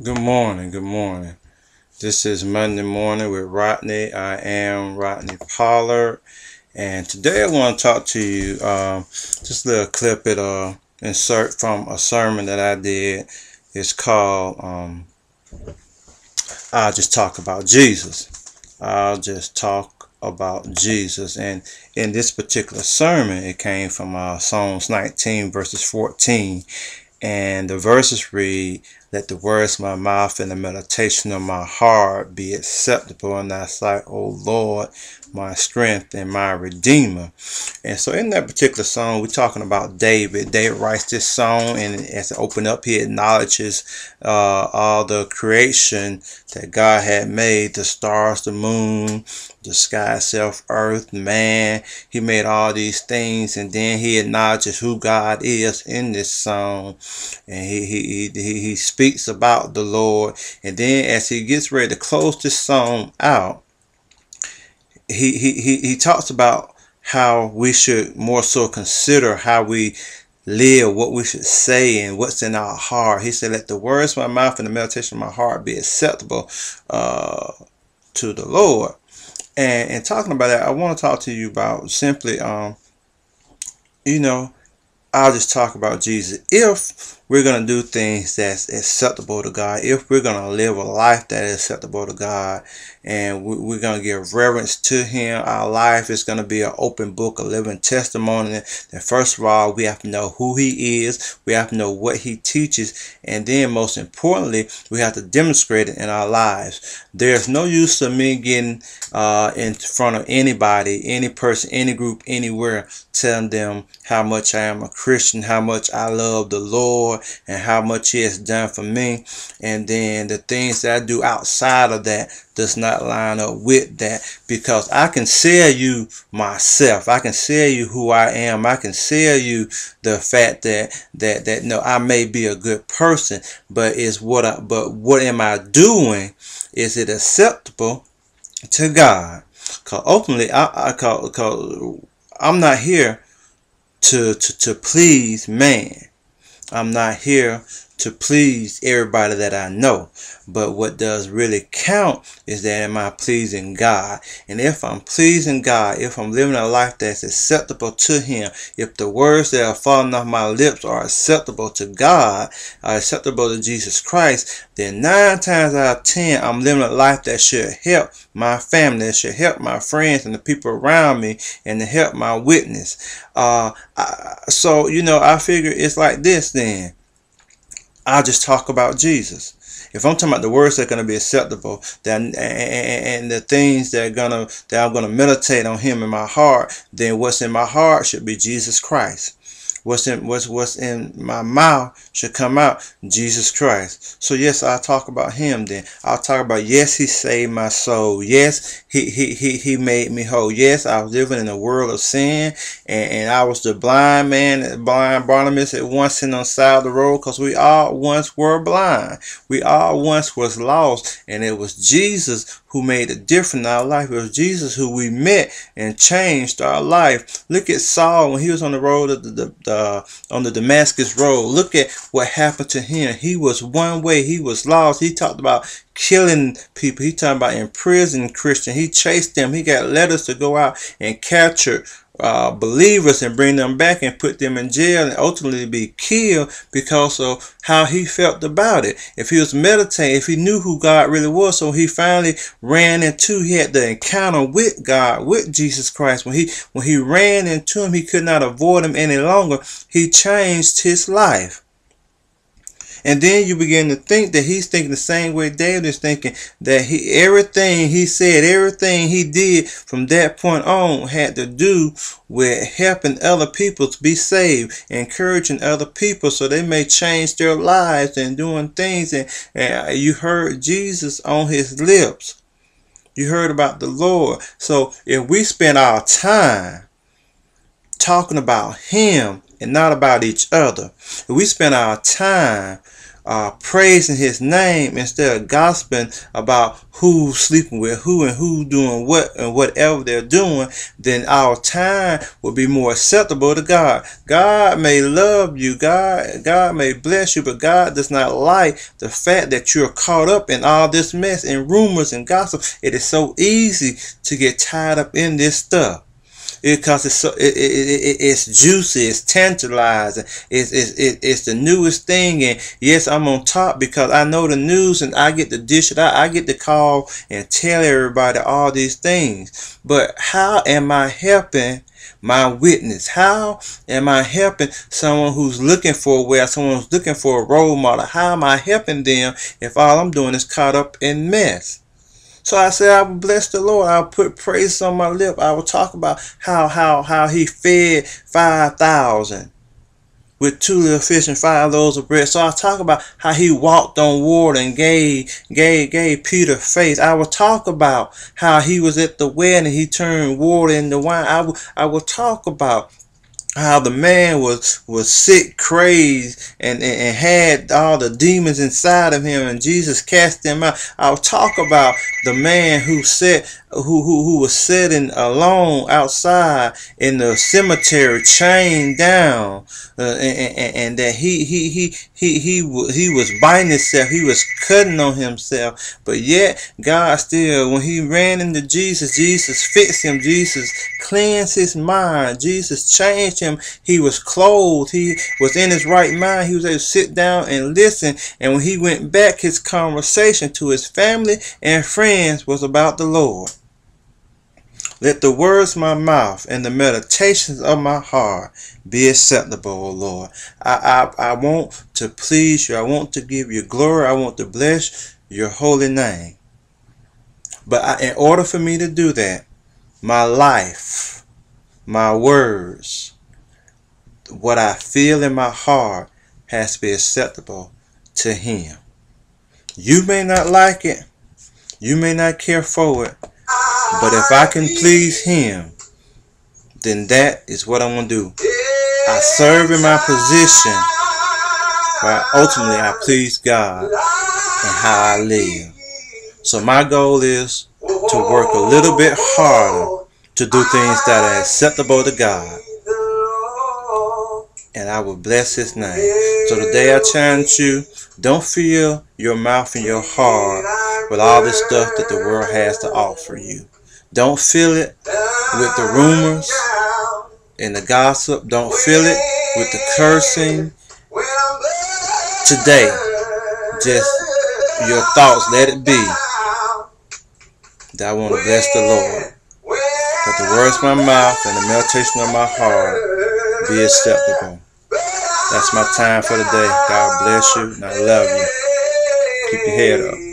Good morning. Good morning. This is Monday morning with Rodney. I am Rodney Pollard, and today I want to talk to you. Just a little clip insert from a sermon that I did. It's called "I'll Just Talk About Jesus." I'll just talk about Jesus, and in this particular sermon, it came from Psalms 19 verses 14. And the verses read, "Let the words of my mouth and the meditation of my heart be acceptable in thy sight, O Lord, my strength and my redeemer." And so in that particular song, we're talking about David. David writes this song, and as it open up, he acknowledges all the creation that God had made, the stars, the moon, the sky itself, earth, man. He made all these things, and then he acknowledges who God is in this song, and he speaks about the Lord. And then as he gets ready to close this song out, he talks about how we should more so consider how we live, what we should say, and what's in our heart. He said, "Let the words of my mouth and the meditation of my heart be acceptable to the Lord." And talking about that, I want to talk to you about simply, you know, I'll just talk about Jesus. If we're going to do things that's acceptable to God, if we're going to live a life that is acceptable to God, and we're going to give reverence to Him, our life is going to be an open book, a living testimony. That first of all, we have to know who He is, we have to know what He teaches, and then most importantly, we have to demonstrate it in our lives. There's no use of me getting in front of anybody, any person, any group, anywhere, telling them how much I am a Christian, how much I love the Lord, and how much He has done for me, and then the things that I do outside of that does not line up with that, because I can sell you myself, I can sell you who I am, I can sell you the fact that no, I may be a good person, but what am I doing? Is it acceptable to God? Because ultimately, I'm not here to please man. I'm not here to please everybody that I know. But what does really count is that am I pleasing God? And if I'm pleasing God, if I'm living a life that's acceptable to Him, if the words that are falling off my lips are acceptable to God, are acceptable to Jesus Christ, then 9 times out of 10, I'm living a life that should help my family, that should help my friends and the people around me, and to help my witness. So, I figure it's like this then. I'll just talk about Jesus. If I'm talking about the words that are going to be acceptable, and the things that I'm gonna meditate on Him in my heart, then what's in my heart should be Jesus Christ. What's in my mouth should come out Jesus Christ. So yes, I'll talk about Him then. I'll talk about, yes, He saved my soul. Yes, He made me whole. Yes, I was living in a world of sin, and I was the blind man, blind Barnabas at once sitting on the side of the road, because we all once were blind. We all once was lost, and it was Jesus who made a difference in our life. It was Jesus who we met and changed our life. Look at Saul when he was on the road of on the Damascus road. Look at what happened to him. He was one way. He was lost. He talked about killing people. He talked about imprisoning Christians. He chased them. He got letters to go out and capture believers and bring them back and put them in jail and ultimately be killed because of how he felt about it. If he was meditating, if he knew who God really was, so he finally he had the encounter with God, with Jesus Christ. When he ran into Him, he could not avoid Him any longer. He changed his life. And then you begin to think that he's thinking the same way David is thinking, that everything he said, everything he did from that point on had to do with helping other people to be saved, encouraging other people so they may change their lives and doing things. And you heard Jesus on His lips. You heard about the Lord. So if we spend our time talking about Him and not about each other, if we spend our time praising his name instead of gossiping about who's sleeping with who and who's doing what and whatever they're doing, then our time will be more acceptable to God. God may love you, God may bless you, but God does not like the fact that you're caught up in all this mess and rumors and gossip. It is so easy to get tied up in this stuff. Because it's juicy, it's tantalizing, it's the newest thing, and yes, I'm on top because I know the news and I get to dish it out. I get to call and tell everybody all these things. But how am I helping my witness? How am I helping someone who's looking for a way, someone who's looking for a role model? How am I helping them if all I'm doing is caught up in mess? So I said, I will bless the Lord. I'll put praise on my lip. I will talk about how he fed 5,000 with 2 little fish and 5 loaves of bread. So I'll talk about how he walked on water and gave Peter faith. I will talk about how he was at the well and he turned water into wine. I will talk about how the man was sick, crazed, and had all the demons inside of him, and Jesus cast them out. I'll talk about the man who was sitting alone outside in the cemetery, chained down, and that he was biting himself, he was cutting on himself, but yet God still, when he ran into Jesus, Jesus fixed him, Jesus cleansed his mind, Jesus changed him. He was clothed, he was in his right mind, he was able to sit down and listen, and when he went back, his conversation to his family and friends was about the Lord. Let the words of my mouth and the meditations of my heart be acceptable, O Lord. I want to please you. I want to give you glory. I want to bless your holy name. But in order for me to do that, my life, my words, what I feel in my heart has to be acceptable to him. You may not like it. You may not care for it. But if I can please him, then that is what I'm going to do. I serve in my position, but ultimately I please God in how I live. So my goal is to work a little bit harder to do things that are acceptable to God. And I will bless his name. So today I challenge you, don't fill your mouth and your heart with all this stuff that the world has to offer you. Don't fill it with the rumors and the gossip. Don't fill it with the cursing. Today, just your thoughts, let it be that I want to bless the Lord. Let the words of my mouth and the meditation of my heart be acceptable. That's my time for today. God bless you, and I love you. Keep your head up.